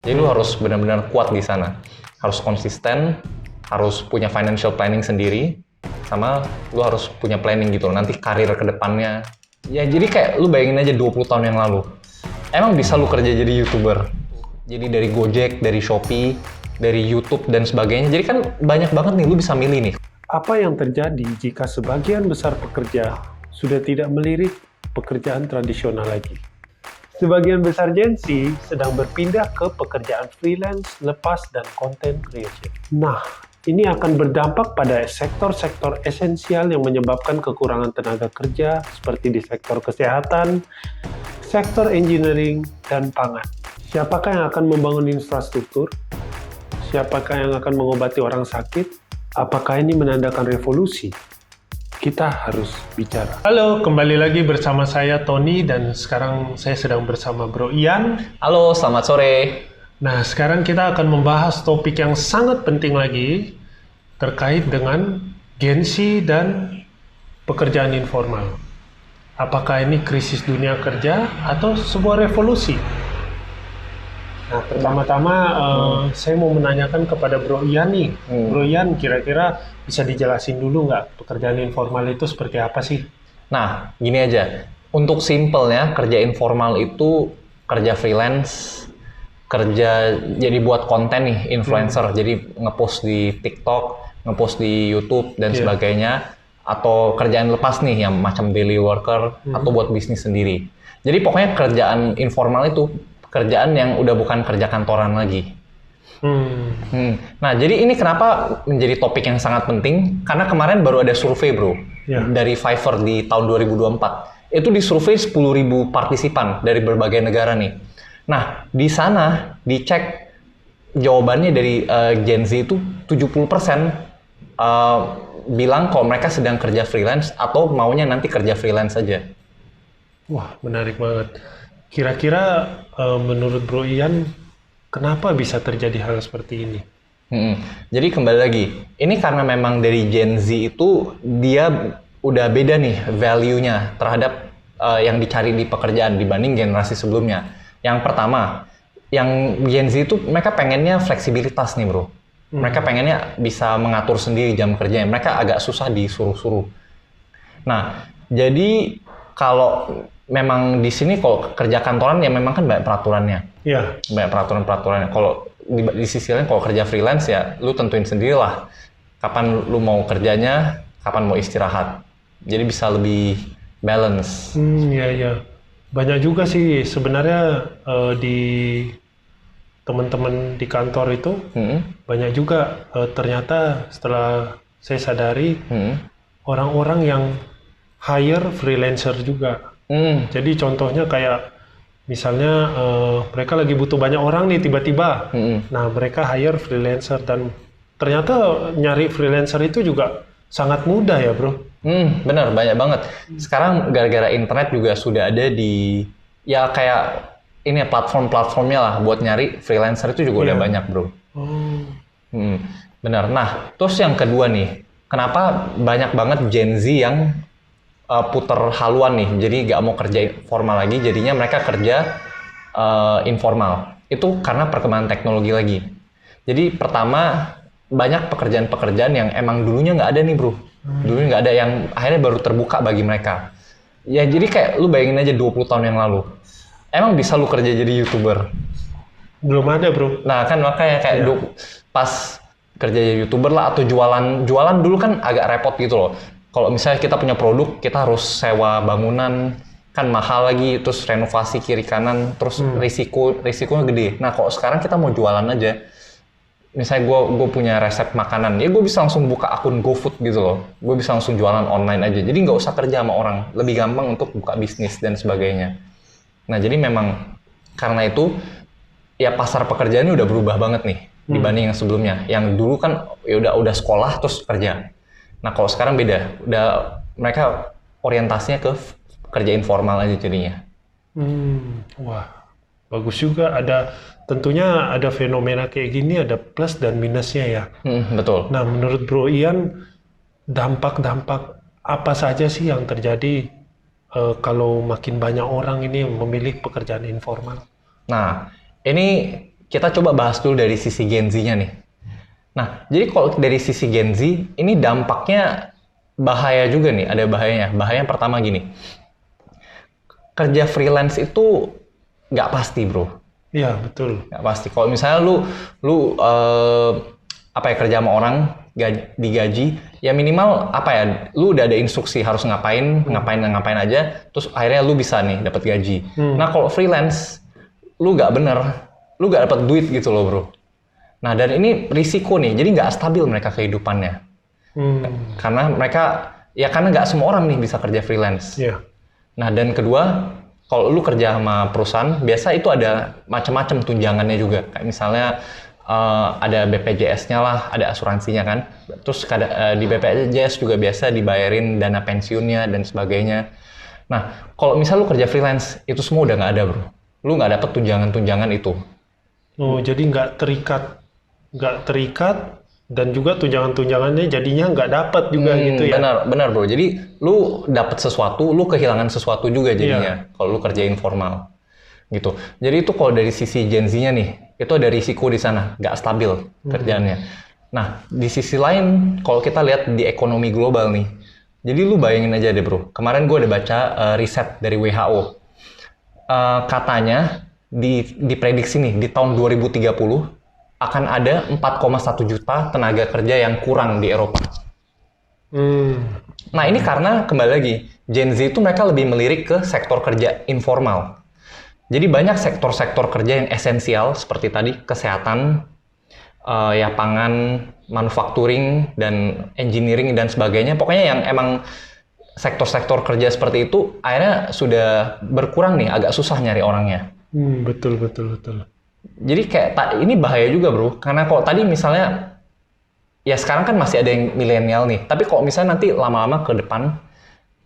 Jadi lu harus benar-benar kuat di sana. Harus konsisten, harus punya financial planning sendiri, sama lu harus punya planning gitu loh, nanti karir ke depannya. Ya jadi kayak lu bayangin aja 20 tahun yang lalu. Emang bisa lu kerja jadi YouTuber? Jadi dari Gojek, dari Shopee, dari YouTube dan sebagainya. Jadi kan banyak banget nih, lu bisa milih nih. Apa yang terjadi jika sebagian besar pekerja sudah tidak melirik pekerjaan tradisional lagi? Sebagian besar Gen Z sedang berpindah ke pekerjaan freelance, lepas, dan content creation. Nah, ini akan berdampak pada sektor-sektor esensial yang menyebabkan kekurangan tenaga kerja seperti di sektor kesehatan, sektor engineering, dan pangan. Siapakah yang akan membangun infrastruktur? Siapakah yang akan mengobati orang sakit? Apakah ini menandakan revolusi? Kita harus bicara. Halo, kembali lagi bersama saya Tony dan sekarang saya sedang bersama Bro Ian. Halo, selamat sore. Nah, sekarang kita akan membahas topik yang sangat penting lagi terkait dengan Gen Z dan pekerjaan informal. Apakah ini krisis dunia kerja atau sebuah revolusi? Nah, pertama-tama saya mau menanyakan kepada Bro Ian nih. Bro Ian, kira-kira bisa dijelasin dulu nggak pekerjaan informal itu seperti apa sih? Nah, gini aja. Untuk simpelnya, kerja informal itu kerja freelance, kerja jadi buat konten nih, influencer. Jadi ngepost di TikTok, ngepost di YouTube, dan sebagainya. Atau kerjaan lepas nih, yang macam daily worker, atau buat bisnis sendiri. Jadi pokoknya kerjaan informal itu kerjaan yang udah bukan kerja kantoran lagi. Nah, jadi ini kenapa menjadi topik yang sangat penting? Karena kemarin baru ada survei, bro, dari Fiverr di tahun 2024. Itu disurvei 10.000 partisipan dari berbagai negara nih. Nah, di sana dicek jawabannya dari Gen Z itu 70% bilang kalau mereka sedang kerja freelance atau maunya nanti kerja freelance aja. Wah, menarik banget. Kira-kira menurut Bro Ian, kenapa bisa terjadi hal seperti ini? Jadi kembali lagi, ini karena memang dari Gen Z itu dia udah beda nih value-nya terhadap yang dicari di pekerjaan dibanding generasi sebelumnya. Yang pertama, yang Gen Z itu mereka pengennya fleksibilitas nih, bro. Mereka pengennya bisa mengatur sendiri jam kerjanya. Mereka agak susah disuruh-suruh. Nah, jadi kalau memang di sini kalau kerja kantoran ya memang kan banyak peraturannya. Iya. Banyak peraturan-peraturannya. Kalau di sisi lain kalau kerja freelance ya lu tentuin sendirilah kapan lu mau kerjanya, kapan mau istirahat. Jadi bisa lebih balance. Iya. Banyak juga sih sebenarnya di teman-teman di kantor itu banyak juga ternyata setelah saya sadari orang-orang yang hire freelancer juga. Jadi contohnya kayak misalnya mereka lagi butuh banyak orang nih tiba-tiba. Nah, mereka hire freelancer dan ternyata nyari freelancer itu juga sangat mudah ya, Bro. Benar, banyak banget. Sekarang gara-gara internet juga sudah ada di ya kayak ini ya platform-platformnya lah buat nyari freelancer itu juga udah banyak, Bro. Benar. Nah, terus yang kedua nih, kenapa banyak banget Gen Z yang puter haluan nih, jadi nggak mau kerja formal lagi, jadinya mereka kerja informal. Itu karena perkembangan teknologi lagi. Jadi pertama, banyak pekerjaan-pekerjaan yang emang dulunya nggak ada nih, bro. Dulunya nggak ada, yang akhirnya baru terbuka bagi mereka. Ya jadi kayak lu bayangin aja 20 tahun yang lalu. Emang bisa lu kerja jadi YouTuber? Belum ada, Bro. Nah kan makanya kayak pas kerja jadi YouTuber lah atau jualan dulu kan agak repot gitu loh. Kalau misalnya kita punya produk, kita harus sewa bangunan, kan mahal lagi, terus renovasi kiri kanan, terus risikonya gede. Nah kalau sekarang kita mau jualan aja, misalnya gue punya resep makanan, ya gue bisa langsung buka akun GoFood gitu loh. Gue bisa langsung jualan online aja, jadi nggak usah kerja sama orang, lebih gampang untuk buka bisnis dan sebagainya. Nah jadi memang karena itu, ya pasar pekerjaannya udah berubah banget nih dibanding yang sebelumnya. Yang dulu kan ya udah sekolah terus kerja. Nah kalau sekarang beda, udah mereka orientasinya ke kerja informal aja jadinya. Wah, bagus juga. Tentunya ada fenomena kayak gini, ada plus dan minusnya ya. Betul. Nah, menurut Bro Ian, dampak-dampak apa saja sih yang terjadi kalau makin banyak orang ini memilih pekerjaan informal? Nah ini kita coba bahas dulu dari sisi Gen Z-nya nih. Nah, jadi kalau dari sisi Gen Z, ini dampaknya bahaya juga nih, ada bahayanya. Bahaya yang pertama gini, kerja freelance itu nggak pasti, bro. Iya, betul. Nggak pasti. Kalau misalnya lu kerja sama orang, digaji, ya minimal lu udah ada instruksi harus ngapain aja, terus akhirnya lu bisa nih dapat gaji. Nah, kalau freelance, lu nggak dapat duit gitu loh, bro. Nah, dan ini risiko nih, jadi nggak stabil mereka kehidupannya. Karena nggak semua orang nih bisa kerja freelance. Iya. Nah, dan kedua, kalau lu kerja sama perusahaan, biasa itu ada macam-macam tunjangannya juga. Kayak misalnya ada BPJS-nya lah, ada asuransinya kan. Terus di BPJS juga biasa dibayarin dana pensiunnya dan sebagainya. Nah, kalau misalnya lu kerja freelance, itu semua udah nggak ada, bro. Lu nggak dapet tunjangan-tunjangan itu. Oh, jadi nggak terikat dan juga tunjangan-tunjangannya jadinya nggak dapat juga gitu ya? Benar bro. Jadi lu dapat sesuatu, lu kehilangan sesuatu juga jadinya kalau lu kerja informal gitu. Jadi itu kalau dari sisi Gen Z-nya nih, itu ada risiko di sana, nggak stabil kerjaannya. Nah, di sisi lain, kalau kita lihat di ekonomi global nih, jadi lu bayangin aja deh bro. Kemarin gue udah baca riset dari WHO. Katanya diprediksi nih di tahun 2030 akan ada 4,1 juta tenaga kerja yang kurang di Eropa. Nah, ini karena kembali lagi, Gen Z itu mereka lebih melirik ke sektor kerja informal. Jadi banyak sektor-sektor kerja yang esensial seperti tadi kesehatan, pangan, manufacturing, dan engineering dan sebagainya. Pokoknya yang emang sektor-sektor kerja seperti itu akhirnya sudah berkurang nih, agak susah nyari orangnya. Betul. Jadi ini bahaya juga bro, karena kalau tadi misalnya, ya sekarang kan masih ada yang milenial nih, tapi kalau misalnya nanti lama-lama ke depan,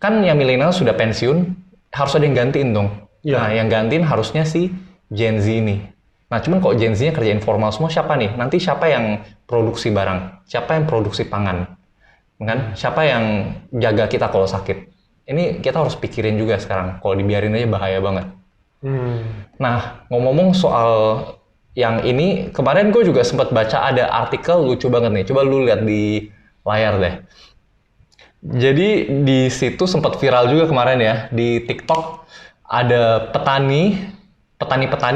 kan yang milenial sudah pensiun, harus ada yang gantiin dong. Ya. Nah, yang gantiin harusnya si Gen Z ini. Nah, cuman kalau Gen Z-nya kerja informal semua, siapa nih? Nanti siapa yang produksi barang? Siapa yang produksi pangan? Kan? Siapa yang jaga kita kalau sakit? Ini kita harus pikirin juga sekarang, kalau dibiarin aja bahaya banget. Nah, ngomong-ngomong soal yang ini, kemarin gue juga sempat baca ada artikel lucu banget nih. Coba lu lihat di layar deh. Jadi di situ sempat viral juga kemarin ya, di TikTok ada petani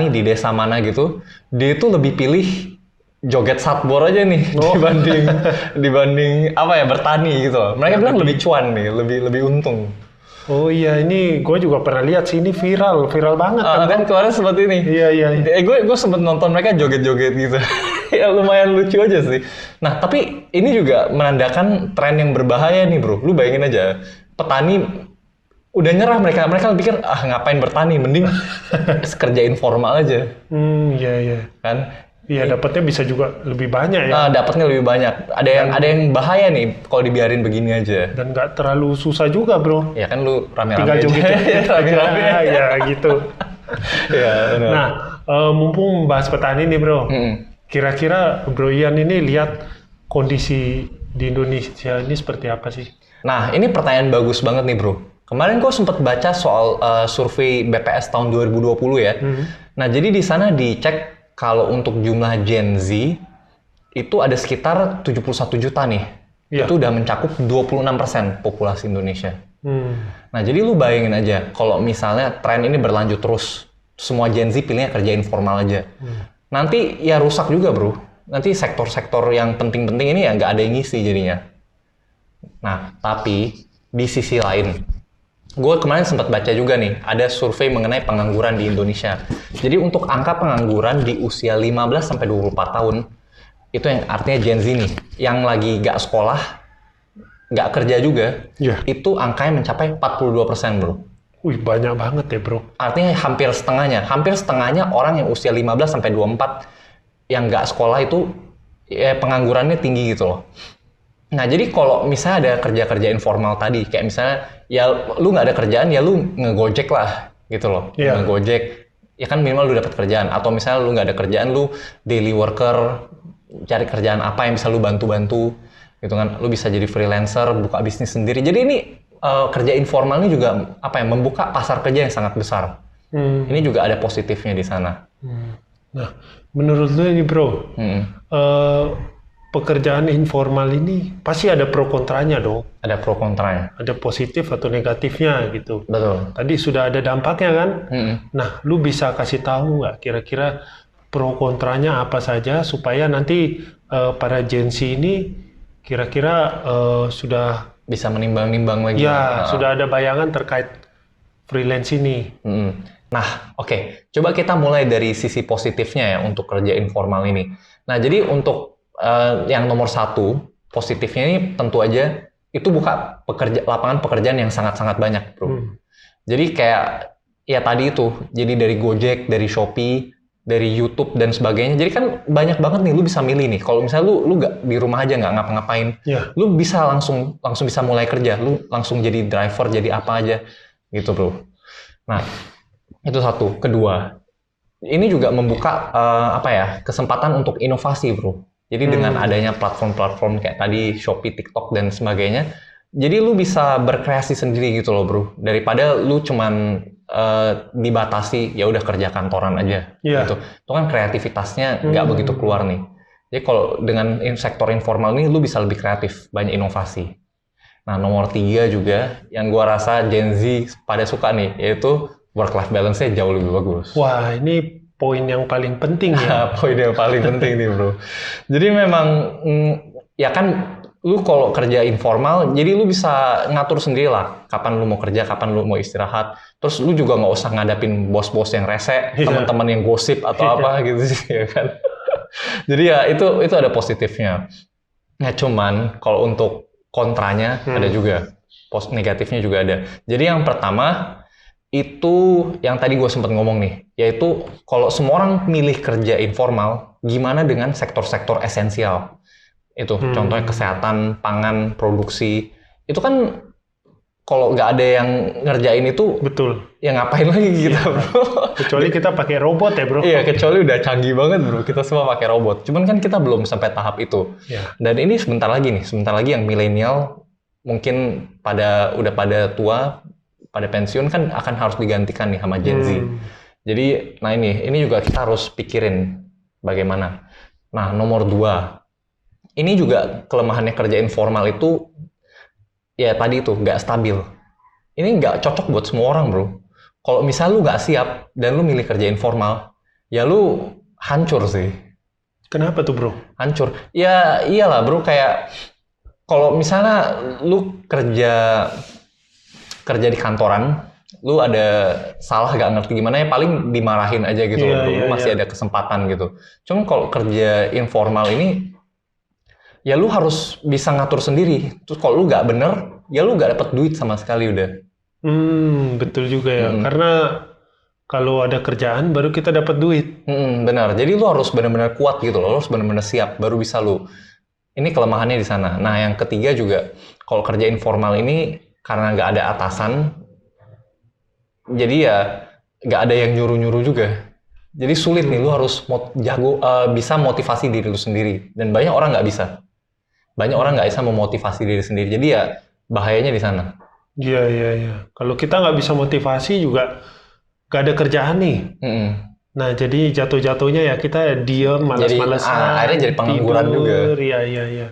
di desa mana gitu. Dia itu lebih pilih joget satbor aja nih dibanding bertani gitu. Mereka bilang lebih cuan nih, lebih untung. Oh iya, ini gue juga pernah lihat sih, ini viral banget kan kemarin seperti ini. Iya. Gue sempet nonton mereka joget-joget gitu. Ya lumayan lucu aja sih. Nah, tapi ini juga menandakan tren yang berbahaya nih bro. Lu bayangin aja, petani udah nyerah mereka pikir ngapain bertani, mending kerja informal aja. Iya. Kan? Iya, dapatnya bisa juga lebih banyak ya. Dapatnya lebih banyak. Ada yang bahaya nih kalau dibiarin begini aja. Dan nggak terlalu susah juga, bro. Ya kan lu rame-rame tinggal joget. rame-rame. Ya gitu. Ya, benar. Nah, mumpung bahas petani nih, bro. Kira-kira Bro Ian ini lihat kondisi di Indonesia ini seperti apa sih? Nah, ini pertanyaan bagus banget nih, bro. Kemarin gue sempat baca soal survei BPS tahun 2020 ya. Nah, jadi di sana dicek kalau untuk jumlah Gen Z itu ada sekitar 71 juta nih. Ya. Itu udah mencakup 26% populasi Indonesia. Nah, jadi lu bayangin aja kalau misalnya tren ini berlanjut terus, semua Gen Z pilihnya kerja informal aja. Nanti ya rusak juga, bro. Nanti sektor-sektor yang penting-penting ini ya nggak ada yang ngisi jadinya. Nah, tapi di sisi lain, gue kemarin sempat baca juga nih, ada survei mengenai pengangguran di Indonesia. Jadi untuk angka pengangguran di usia 15-24 tahun, itu yang artinya Gen Z nih, yang lagi gak sekolah, gak kerja juga, itu angkanya mencapai 42%, bro. Wih, banyak banget ya, bro. Artinya hampir setengahnya orang yang usia 15-24 yang gak sekolah itu ya penganggurannya tinggi gitu loh. Nah, jadi kalau misalnya ada kerja-kerja informal tadi, kayak misalnya, ya lu nggak ada kerjaan, ya lu ngegojek lah, gitu loh. Ngegojek, ya kan minimal lu dapat kerjaan. Atau misalnya lu nggak ada kerjaan, lu daily worker, cari kerjaan apa yang bisa lu bantu-bantu, gitu kan. Lu bisa jadi freelancer, buka bisnis sendiri. Jadi ini kerja informal ini juga membuka pasar kerja yang sangat besar. Ini juga ada positifnya di sana. Nah, menurut lu ini bro, pekerjaan informal ini pasti ada pro kontranya dong. Ada pro kontranya. Ada positif atau negatifnya gitu. Betul. Tadi sudah ada dampaknya kan? Nah, lu bisa kasih tahu nggak kira-kira pro kontranya apa saja supaya nanti para Gen Z ini kira-kira sudah bisa menimbang-nimbang lagi. ya sudah ada bayangan terkait freelance ini. Nah, oke. Coba kita mulai dari sisi positifnya ya untuk kerja informal ini. Nah, jadi untuk yang nomor satu, positifnya ini tentu aja itu buka lapangan pekerjaan yang sangat-sangat banyak, bro. Jadi kayak ya tadi itu, jadi dari Gojek, dari Shopee, dari YouTube dan sebagainya. Jadi kan banyak banget nih, lu bisa milih nih. Kalau misalnya lu nggak di rumah aja nggak ngapa-ngapain, lu bisa langsung bisa mulai kerja, lu langsung jadi driver, jadi apa aja gitu, bro. Nah, itu satu. Kedua, ini juga membuka kesempatan untuk inovasi, bro. Jadi dengan adanya platform-platform kayak tadi Shopee, TikTok dan sebagainya, jadi lu bisa berkreasi sendiri gitu loh, bro. Daripada lu cuman dibatasi ya udah kerja kantoran aja gitu. Itu kan kreativitasnya nggak begitu keluar nih. Jadi kalau dengan sektor informal ini lu bisa lebih kreatif, banyak inovasi. Nah, nomor 3 juga yang gua rasa Gen Z pada suka nih, yaitu work-life balance-nya jauh lebih bagus. Wah, ini poin yang paling penting ya. Poin yang paling penting nih, bro. Jadi memang ya kan lu kalau kerja informal, jadi lu bisa ngatur sendiri lah kapan lu mau kerja, kapan lu mau istirahat. Terus lu juga nggak usah ngadapin bos-bos yang rese, teman-teman yang gosip atau apa gitu sih, ya kan. Jadi ya itu ada positifnya. Nah, cuman kalau untuk kontranya ada juga, negatifnya juga ada. Jadi yang pertama itu yang tadi gue sempat ngomong nih, yaitu kalau semua orang milih kerja informal, gimana dengan sektor-sektor esensial? Itu contohnya kesehatan, pangan, produksi. Itu kan kalau nggak ada yang ngerjain itu, betul. Ya ngapain lagi kita, bro? Kecuali kita pakai robot ya, bro. Iya, kecuali udah canggih banget, bro. Kita semua pakai robot. Cuman kan kita belum sampai tahap itu. Dan ini sebentar lagi yang milenial mungkin udah pada tua, pada pensiun kan akan harus digantikan nih sama Gen Z. Jadi, nah ini juga kita harus pikirin bagaimana. Nah, nomor 2, ini juga kelemahannya kerja informal itu, ya tadi itu, nggak stabil. Ini nggak cocok buat semua orang, bro. Kalau misal lu nggak siap dan lu milih kerja informal, ya lu hancur sih. Kenapa tuh, bro? Hancur. Ya iyalah, bro. Kayak kalau misalnya lu kerja di kantoran, lu ada salah gak ngerti gimana ya paling dimarahin aja gitu loh, bro. Lu masih ada kesempatan gitu. Cuma kalau kerja informal ini, ya lu harus bisa ngatur sendiri. Terus kalau lu gak bener, ya lu gak dapet duit sama sekali udah. Betul juga ya. Karena kalau ada kerjaan baru kita dapat duit. Benar. Jadi lu harus benar-benar kuat gitu loh. Lu harus benar-benar siap baru bisa lu. Ini kelemahannya di sana. Nah, yang ketiga juga kalau kerja informal ini karena nggak ada atasan, jadi ya nggak ada yang nyuruh-nyuruh juga. Jadi sulit nih, lu harus bisa motivasi diri lu sendiri. Dan banyak orang nggak bisa. Banyak orang nggak bisa memotivasi diri sendiri. Jadi ya bahayanya di sana. Iya. Kalau kita nggak bisa motivasi juga nggak ada kerjaan nih. Nah, jadi jatuh-jatuhnya ya kita diem, malas-malasan. Akhirnya jadi pengangguran juga. Iya.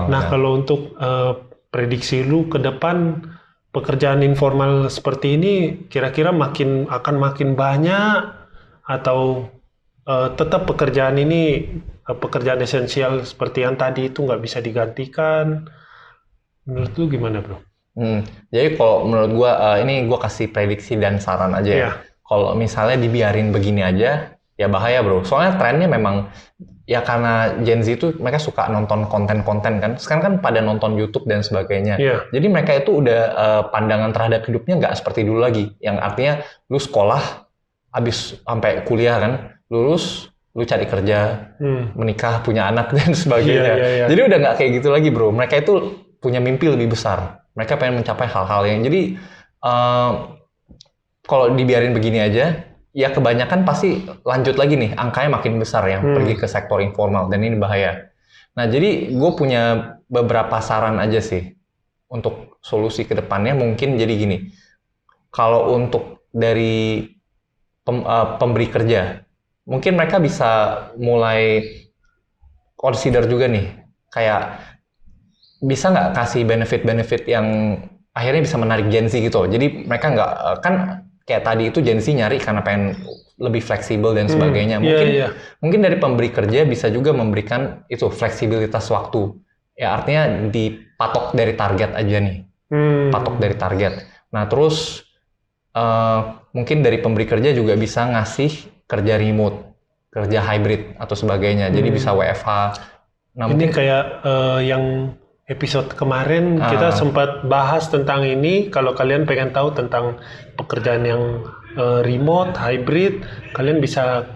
Nah, kalau untuk prediksi lu ke depan pekerjaan informal seperti ini kira-kira akan makin banyak atau tetap pekerjaan ini pekerjaan esensial seperti yang tadi itu nggak bisa digantikan? Menurut lu gimana, bro? Jadi kalau menurut gua ini gua kasih prediksi dan saran aja ya. Kalau misalnya dibiarin begini aja, ya bahaya, bro. Soalnya trennya memang ya karena Gen Z itu mereka suka nonton konten-konten kan. Sekarang kan pada nonton YouTube dan sebagainya. Jadi mereka itu udah pandangan terhadap hidupnya nggak seperti dulu lagi. Yang artinya lu sekolah, habis sampai kuliah kan, lulus, lu cari kerja, menikah, punya anak dan sebagainya. Jadi udah nggak kayak gitu lagi, bro. Mereka itu punya mimpi lebih besar. Mereka pengen mencapai hal-hal yang jadi kalau dibiarin begini aja, ya kebanyakan pasti lanjut lagi nih, angkanya makin besar yang pergi ke sektor informal, dan ini bahaya. Nah, jadi gue punya beberapa saran aja sih untuk solusi ke depannya. Mungkin jadi gini, kalau untuk dari pemberi kerja, mungkin mereka bisa mulai consider juga nih, kayak bisa nggak kasih benefit-benefit yang akhirnya bisa menarik Gen Z gitu. Jadi mereka nggak, kan kayak tadi itu Gen Z nyari karena pengen lebih fleksibel dan sebagainya. Mungkin dari pemberi kerja bisa juga memberikan itu fleksibilitas waktu. Ya artinya dipatok dari target aja nih, patok dari target. Nah terus mungkin dari pemberi kerja juga bisa ngasih kerja remote, kerja hybrid atau sebagainya. Jadi bisa WFH. Nah, ini mungkin kayak yang episode kemarin kita sempat bahas tentang ini. Kalau kalian pengen tahu tentang pekerjaan yang remote, hybrid, kalian bisa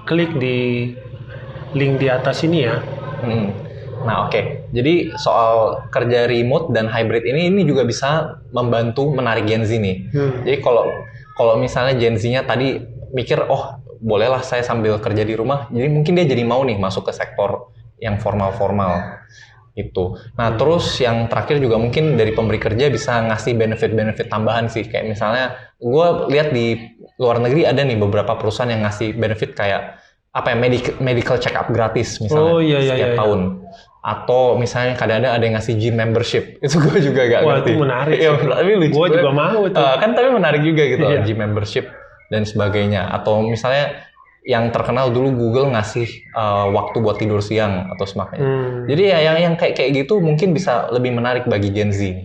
klik di link di atas ini ya. Nah oke. Jadi soal kerja remote dan hybrid ini juga bisa membantu menarik Gen Z nih. Jadi kalau misalnya Gen Z-nya tadi mikir, oh bolehlah saya sambil kerja di rumah, jadi mungkin dia jadi mau nih masuk ke sektor yang formal-formal gitu. Nah terus yang terakhir juga mungkin dari pemberi kerja bisa ngasih benefit-benefit tambahan sih, kayak misalnya gue lihat di luar negeri ada nih beberapa perusahaan yang ngasih benefit kayak apa ya, medical check up gratis misalnya setiap tahun. Atau misalnya kadang-kadang ada yang ngasih gym membership, itu gue juga gak ngerti. Wah itu menarik. Iya, tapi lucu. Gue juga mau itu. Kan tapi menarik juga gitu, gym membership dan sebagainya. Atau misalnya yang terkenal dulu Google ngasih waktu buat tidur siang atau sebagainya. Jadi ya yang kayak gitu mungkin bisa lebih menarik bagi Gen Z.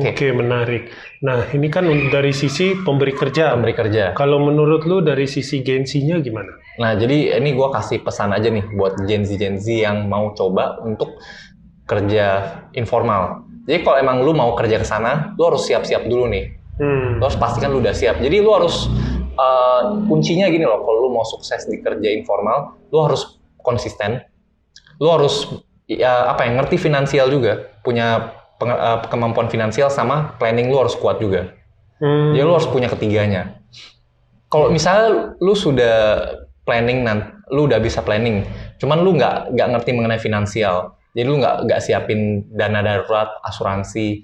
Oke, menarik. Nah ini kan dari sisi pemberi kerja. Kalau menurut lu dari sisi Gen Z-nya gimana? Nah jadi ini gue kasih pesan aja nih buat Gen Z yang mau coba untuk kerja informal. Jadi kalau emang lu mau kerja ke sana, lu harus siap-siap dulu nih. Lu harus pastikan lu udah siap. Jadi lu harus kuncinya gini loh, kalau lu mau sukses di kerja informal, lu harus konsisten. Lu harus ngerti finansial juga, punya kemampuan finansial sama planning lu harus kuat juga. Jadi lu harus punya ketiganya. Kalau misalnya lu sudah planning, lu udah bisa planning, cuman lu nggak ngerti mengenai finansial, jadi lu nggak siapin dana darurat, asuransi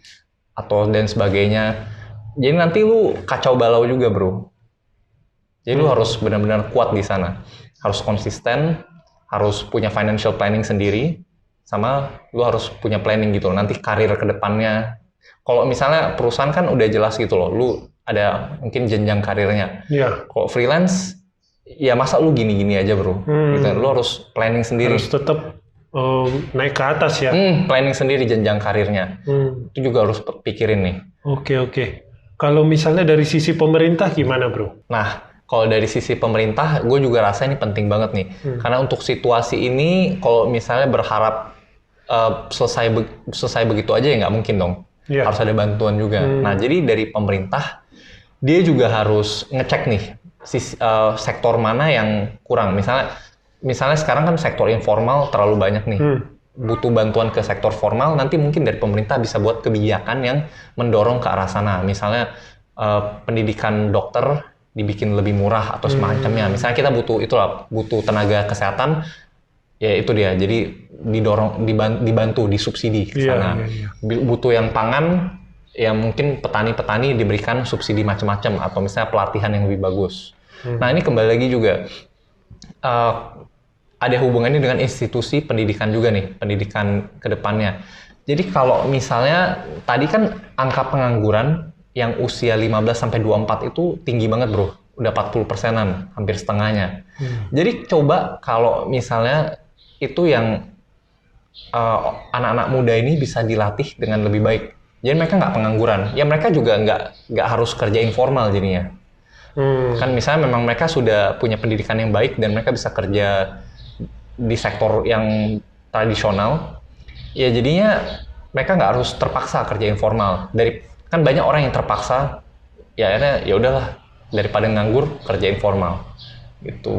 atau dan sebagainya, jadi nanti lu kacau balau juga bro. Jadi lu harus benar-benar kuat di sana, harus konsisten, harus punya financial planning sendiri, sama lu harus punya planning gitu loh, nanti karir ke depannya. Kalau misalnya perusahaan kan udah jelas gitu loh, lu ada mungkin jenjang karirnya. Kalau freelance, ya masa lu gini-gini aja bro, gitu. Lu harus planning sendiri. Harus tetap naik ke atas ya. Planning sendiri jenjang karirnya. Itu juga harus pikirin nih. Oke. Kalau misalnya dari sisi pemerintah gimana bro? Nah, kalau dari sisi pemerintah, gue juga rasa ini penting banget nih. Karena untuk situasi ini, kalau misalnya berharap selesai begitu aja ya nggak mungkin dong. Harus ada bantuan juga. Nah, jadi dari pemerintah, dia juga harus ngecek nih sektor mana yang kurang. Misalnya sekarang kan sektor informal terlalu banyak nih. Butuh bantuan ke sektor formal, nanti mungkin dari pemerintah bisa buat kebijakan yang mendorong ke arah sana. Misalnya pendidikan dokter dibikin lebih murah atau semacamnya. Misalnya kita butuh tenaga kesehatan, ya itu dia. Jadi dibantu, disubsidi ke sana. Butuh yang pangan, ya mungkin petani-petani diberikan subsidi macam-macam atau misalnya pelatihan yang lebih bagus. Nah ini kembali lagi juga ada hubungannya dengan institusi pendidikan juga nih, pendidikan ke depannya. Jadi kalau misalnya tadi kan angka pengangguran yang usia 15-24 itu tinggi banget bro, udah 40%-an, hampir setengahnya. Jadi coba kalau misalnya itu yang anak-anak muda ini bisa dilatih dengan lebih baik. Jadi mereka nggak pengangguran, ya mereka juga nggak harus kerja informal jadinya. Kan misalnya memang mereka sudah punya pendidikan yang baik dan mereka bisa kerja di sektor yang tradisional, ya jadinya mereka nggak harus terpaksa kerja informal. Kan banyak orang yang terpaksa, ya akhirnya ya udahlah daripada nganggur kerja informal gitu.